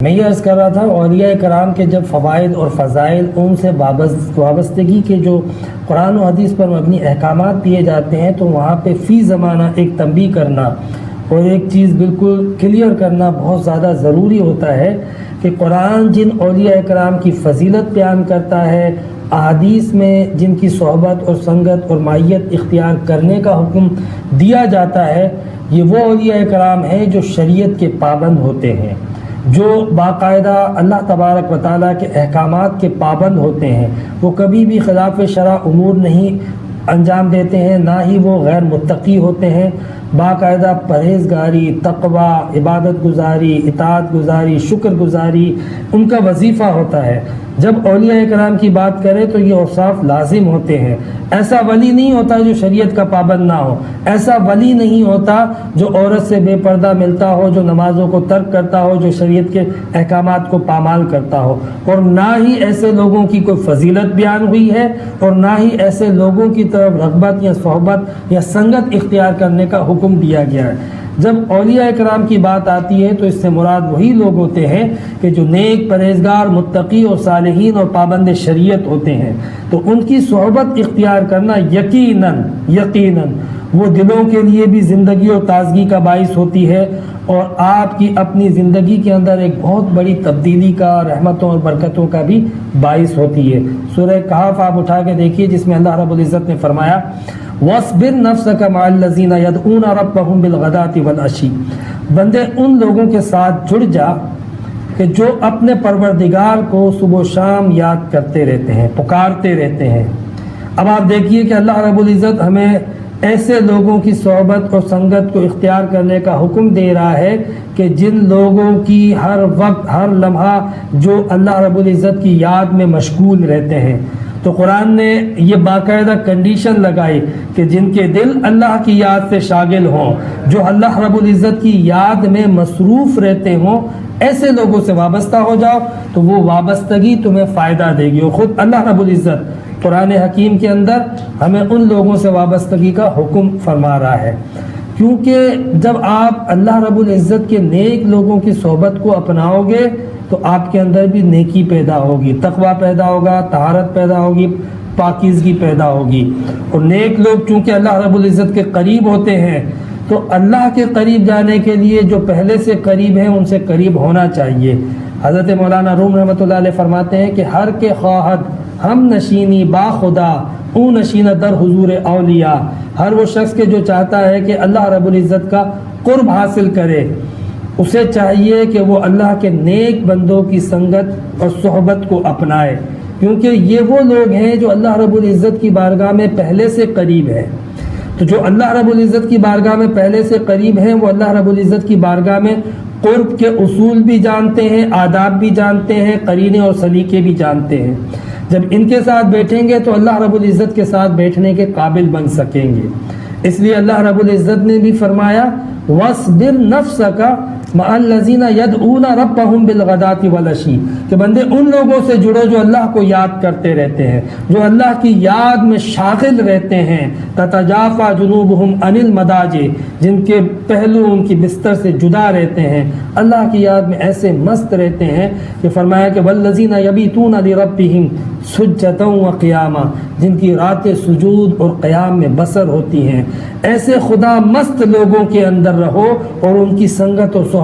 میں یہ عرض کر رہا تھا اولیاء کرام کے جب فوائد اور فضائل ان سے وابستگی کے جو قرآن و حدیث پر مبنی احکامات دیے جاتے ہیں تو وہاں پہ فی زمانہ ایک تنبیہ کرنا اور ایک چیز بالکل کلیئر کرنا بہت زیادہ ضروری ہوتا ہے کہ قرآن جن اولیاء کرام کی فضیلت بیان کرتا ہے، احادیث میں جن کی صحبت اور سنگت اور معیت اختیار کرنے کا حکم دیا جاتا ہے، یہ وہ اولیاء کرام ہیں جو شریعت کے پابند ہوتے ہیں، جو باقاعدہ اللہ تبارک و تعالیٰ کے احکامات کے پابند ہوتے ہیں۔ وہ کبھی بھی خلاف شرع امور نہیں انجام دیتے ہیں، نہ ہی وہ غیر متقی ہوتے ہیں۔ باقاعدہ پرہیزگاری، تقوی، عبادت گزاری، اطاعت گزاری، شکر گزاری ان کا وظیفہ ہوتا ہے۔ جب اولیاء کرام کی بات کریں تو یہ اوصاف لازم ہوتے ہیں۔ ایسا ولی نہیں ہوتا جو شریعت کا پابند نہ ہو، ایسا ولی نہیں ہوتا جو عورت سے بے پردہ ملتا ہو، جو نمازوں کو ترک کرتا ہو، جو شریعت کے احکامات کو پامال کرتا ہو، اور نہ ہی ایسے لوگوں کی کوئی فضیلت بیان ہوئی ہے اور نہ ہی ایسے لوگوں کی طرف رغبت یا صحبت یا سنگت اختیار کرنے کا حکم دیا گیا ہے۔ جب اولیاء کرام کی بات آتی ہے تو اس سے مراد وہی لوگ ہوتے ہیں کہ جو نیک، پرہیزگار، متقی اور صالحین اور پابند شریعت ہوتے ہیں، تو ان کی صحبت اختیار کرنا یقیناً وہ دلوں کے لیے بھی زندگی اور تازگی کا باعث ہوتی ہے اور آپ کی اپنی زندگی کے اندر ایک بہت بڑی تبدیلی کا، رحمتوں اور برکتوں کا بھی باعث ہوتی ہے۔ سورہ کہف آپ اٹھا کے دیکھیے جس میں اللہ رب العزت نے فرمایا وَاصْبِرْ نَفْسَكَ مَعَ الَّذِينَ يَدْعُونَ رَبَّهُمْ بِالْغَدَاةِ وَالْعَشِيِّ، بندے ان لوگوں کے ساتھ جڑ جا کہ جو اپنے پروردگار کو صبح و شام یاد کرتے رہتے ہیں، پکارتے رہتے ہیں۔ اب آپ دیکھیے کہ اللہ رب العزت ہمیں ایسے لوگوں کی صحبت اور سنگت کو اختیار کرنے کا حکم دے رہا ہے کہ جن لوگوں کی ہر وقت، ہر لمحہ جو اللہ رب العزت کی یاد میں مشغول رہتے ہیں۔ تو قرآن نے یہ باقاعدہ کنڈیشن لگائی کہ جن کے دل اللہ کی یاد سے شاغل ہوں، جو اللہ رب العزت کی یاد میں مصروف رہتے ہوں، ایسے لوگوں سے وابستہ ہو جاؤ تو وہ وابستگی تمہیں فائدہ دے گی۔ اور خود اللہ رب العزت قرآن حکیم کے اندر ہمیں ان لوگوں سے وابستگی کا حکم فرما رہا ہے، کیونکہ جب آپ اللہ رب العزت کے نیک لوگوں کی صحبت کو اپناؤ گے تو آپ کے اندر بھی نیکی پیدا ہوگی، تقوی پیدا ہوگا، طہارت پیدا ہوگی، پاکیزگی پیدا ہوگی۔ اور نیک لوگ چونکہ اللہ رب العزت کے قریب ہوتے ہیں تو اللہ کے قریب جانے کے لیے جو پہلے سے قریب ہیں ان سے قریب ہونا چاہیے۔ حضرت مولانا روم رحمۃ اللہ علیہ فرماتے ہیں کہ ہر کے خواہد ہم نشینی با خدا او نشینہ در حضور اولیاء، ہر وہ شخص کے جو چاہتا ہے کہ اللہ رب العزت کا قرب حاصل کرے، اسے چاہیے کہ وہ اللہ کے نیک بندوں کی سنگت اور صحبت کو اپنائے، کیونکہ یہ وہ لوگ ہیں جو اللہ رب العزت کی بارگاہ میں پہلے سے قریب ہیں۔ تو جو اللہ رب العزت کی بارگاہ میں پہلے سے قریب ہیں وہ اللہ رب العزت کی بارگاہ میں قرب کے اصول بھی جانتے ہیں، آداب بھی جانتے ہیں، قرینے اور سلیقے بھی جانتے ہیں۔ جب ان کے ساتھ بیٹھیں گے تو اللہ رب العزت کے ساتھ بیٹھنے کے قابل بن سکیں گے۔ اس لیے اللہ رب العزت نے بھی فرمایا وَاصْبِرْ نَفْسَكَ مَعَ الَّذِينَ يَدْعُونَ رَبَّهُمْ بِالْغَدَاةِ وَالْعَشِيِّ، کہ بندے ان لوگوں سے جڑو جو اللہ کو یاد کرتے رہتے ہیں، جو اللہ کی یاد میں شاغل رہتے ہیں۔ تَتَجَافَى جُنُوبُهُمْ عَنِ الْمَضَاجِعِ، جن کے پہلو ان کی بستر سے جدا رہتے ہیں، اللہ کی یاد میں ایسے مست رہتے ہیں کہ فرمایا کہ وَالَّذِينَ يَبِيتُونَ لِرَبِّهِمْ سُجَّدًا وَقِيَامًا، جن کی رات سجود اور قیام میں بسر ہوتی ہیں۔ ایسے خدا مست لوگوں کے اندر رہو اور ان کی سنگت اور صحبت